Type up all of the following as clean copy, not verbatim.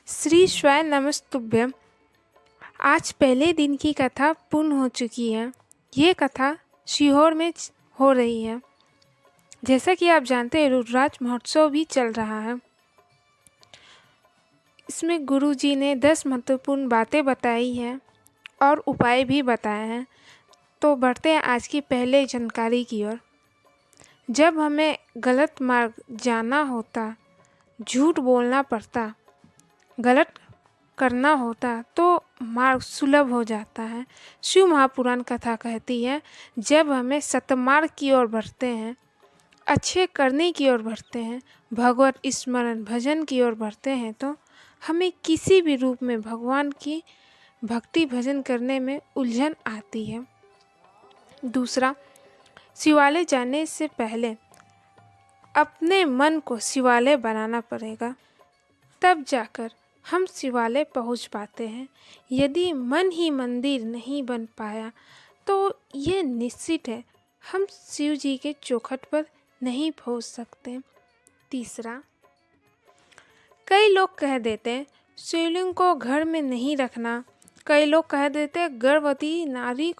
श्री स्वयं नमस्तुभ्यम। आज पहले दिन की कथा पूर्ण हो चुकी है। ये कथा सीहोर में हो रही है। जैसा कि आप जानते हैं, रुद्राज महोत्सव भी चल रहा है। इसमें गुरुजी ने 10 महत्वपूर्ण बातें बताई हैं और उपाय भी बताए हैं। तो बढ़ते हैं आज की पहले जानकारी की ओर। जब हमें गलत मार्ग जाना होता, झूठ बोलना पड़ता, गलत करना होता तो मार्ग सुलभ हो जाता है। शिव महापुराण कथा कहती है, जब हमें सतमार्ग की ओर बढ़ते हैं, अच्छे करने की ओर बढ़ते हैं, भगवत स्मरण भजन की ओर बढ़ते हैं, तो हमें किसी भी रूप में भगवान की भक्ति भजन करने में उलझन आती है। दूसरा, शिवालय जाने से पहले अपने मन को शिवालय बनाना पड़ेगा, तब जाकर हम शिवालय पहुंच पाते हैं। यदि मन ही मंदिर नहीं बन पाया तो ये निश्चित है हम शिव जी के चौखट पर नहीं पहुंच सकते। तीसरा, कई लोग कह देते हैं शिवलिंग को घर में नहीं रखना। कई लोग कह देते हैं गर्भवती नारी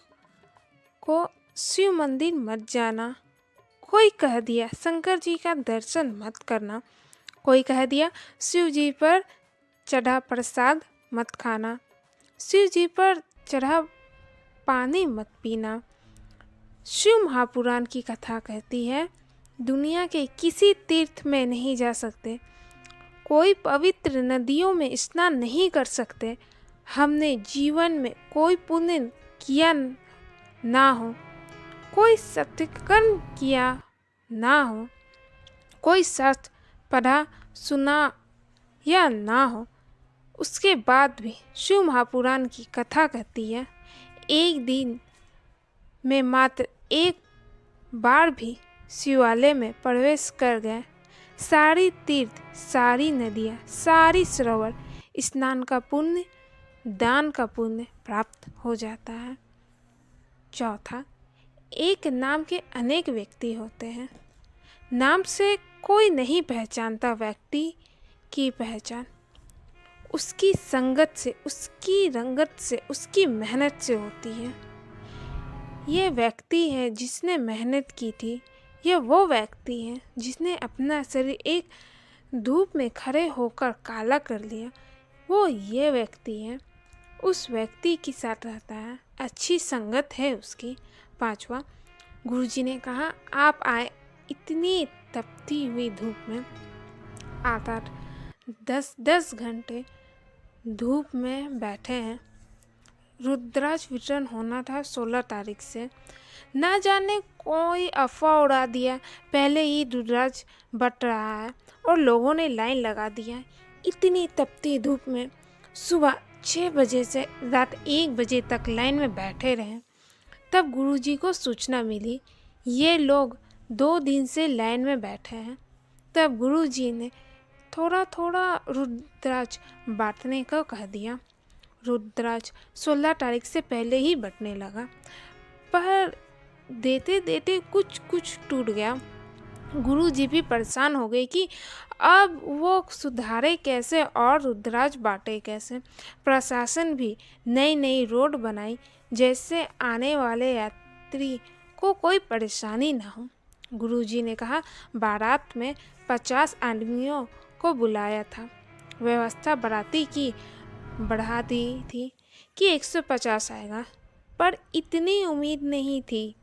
को शिव मंदिर मत जाना। कोई कह दिया शंकर जी का दर्शन मत करना। कोई कह दिया शिव जी पर चढ़ा प्रसाद मत खाना, शिव जी पर चढ़ा पानी मत पीना। शिव महापुराण की कथा कहती है, दुनिया के किसी तीर्थ में नहीं जा सकते, कोई पवित्र नदियों में स्नान नहीं कर सकते, हमने जीवन में कोई पुण्य किया ना हो, कोई सत्कर्म किया ना हो, कोई शास्त्र पढ़ा सुना या ना हो, उसके बाद भी शिव महापुराण की कथा कहती है, एक दिन में मात्र एक बार भी शिवालय में प्रवेश कर गए, सारी तीर्थ, सारी नदियाँ, सारी सरोवर, स्नान का पुण्य, दान का पुण्य प्राप्त हो जाता है। चौथा, एक नाम के अनेक व्यक्ति होते हैं। नाम से कोई नहीं पहचानता व्यक्ति की पहचान उसकी संगत से, उसकी रंगत से, उसकी मेहनत से होती है। ये व्यक्ति है जिसने मेहनत की थी, यह वो व्यक्ति है जिसने अपना शरीर एक धूप में खड़े होकर काला कर लिया, वो ये व्यक्ति है। उस व्यक्ति के साथ रहता है, अच्छी संगत है उसकी। पांचवा, गुरुजी ने कहा आप आए इतनी तपती हुई धूप में, 8-8 10-10 घंटे धूप में बैठे हैं। रुद्राज वितरण होना था 16 तारीख से। ना जाने कोई अफवाह उड़ा दिया, पहले ही रुद्राज बट रहा है और लोगों ने लाइन लगा दिया। इतनी तपती धूप में सुबह 6 बजे से रात 1 बजे तक लाइन में बैठे रहे। तब गुरुजी को सूचना मिली ये लोग 2 दिन से लाइन में बैठे हैं। तब गुरुजी ने थोड़ा थोड़ा रुद्राज बांटने का कह दिया। रुद्राज 16 तारीख से पहले ही बंटने लगा, पर देते देते कुछ कुछ टूट गया। गुरुजी भी परेशान हो गए कि अब वो सुधारे कैसे और रुद्राज बांटे कैसे। प्रशासन भी नई नई रोड बनाई, जैसे आने वाले यात्री को कोई परेशानी ना हो। गुरुजी ने कहा बारात में 50 आदमियों को बुलाया था, व्यवस्था बाराती की बढ़ा दी थी कि 150 आएगा, पर इतनी उम्मीद नहीं थी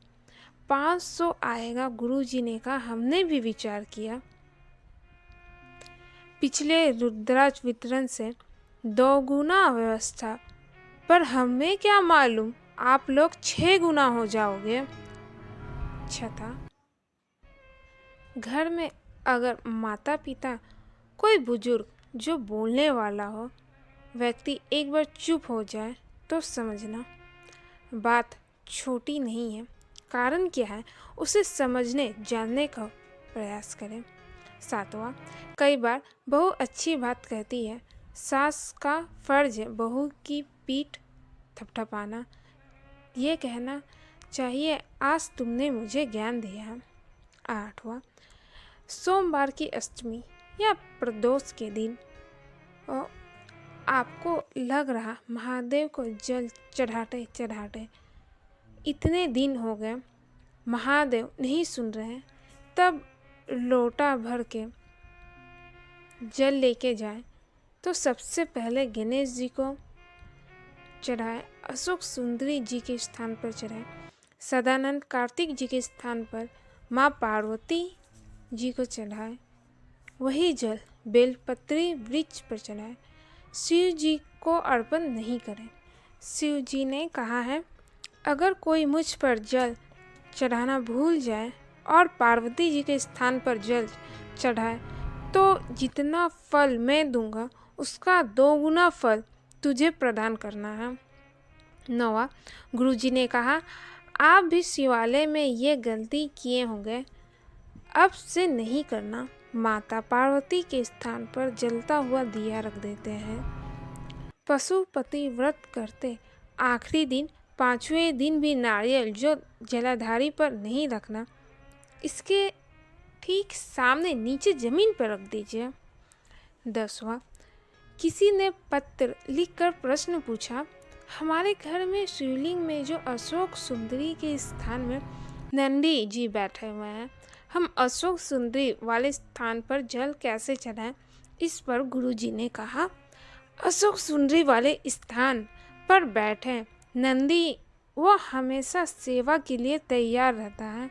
500 आएगा। गुरुजी ने कहा हमने भी विचार किया, पिछले रुद्राज वितरण से 2 गुना व्यवस्था, पर हमें क्या मालूम आप लोग 6 गुना हो जाओगे। छठा, घर में अगर माता पिता, कोई बुजुर्ग जो बोलने वाला हो व्यक्ति एक बार चुप हो जाए तो समझना बात छोटी नहीं है। कारण क्या है उसे समझने जानने का प्रयास करें। 7वां, कई बार बहू अच्छी बात कहती है, सास का फर्ज है बहू की पीठ थपथपाना, ये कहना चाहिए आज तुमने मुझे ज्ञान दिया है। 8वां, सोमवार की अष्टमी या प्रदोष के दिन आपको लग रहा महादेव को जल चढ़ाते चढ़ाते इतने दिन हो गए, महादेव नहीं सुन रहे हैं, तब लोटा भर के जल लेके जाए तो सबसे पहले गणेश जी को चढ़ाए, अशोक सुंदरी जी के स्थान पर चढ़ाए, सदानंद कार्तिक जी के स्थान पर माँ पार्वती जी को चढ़ाए, वही जल बेलपत्री वृक्ष पर चढ़ाए, शिव जी को अर्पण नहीं करें। शिव जी ने कहा है, अगर कोई मुझ पर जल चढ़ाना भूल जाए और पार्वती जी के स्थान पर जल चढ़ाए तो जितना फल मैं दूंगा उसका 2 गुना फल तुझे प्रदान करना है। 9वां, गुरु जी ने कहा, आप भी शिवालय में ये गलती किए होंगे, अब से नहीं करना। माता पार्वती के स्थान पर जलता हुआ दिया रख देते हैं। पशुपति व्रत करते आखिरी दिन 5वें दिन भी नारियल जो जलाधारी पर नहीं रखना, इसके ठीक सामने नीचे जमीन पर रख दीजिए। 10वां, किसी ने पत्र लिखकर प्रश्न पूछा, हमारे घर में शिवलिंग में जो अशोक सुंदरी के स्थान में नंदी जी बैठे हुए हैं, हम अशोक सुंदरी वाले स्थान पर जल कैसे चढ़ाएं? इस पर गुरुजी ने कहा, अशोक सुंदरी वाले स्थान पर बैठे नंदी वो हमेशा सेवा के लिए तैयार रहता है।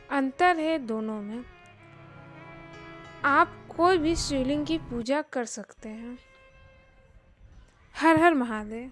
अंतर है दोनों में। आप कोई भी शिवलिंग की पूजा कर सकते हैं। हर हर महादेव।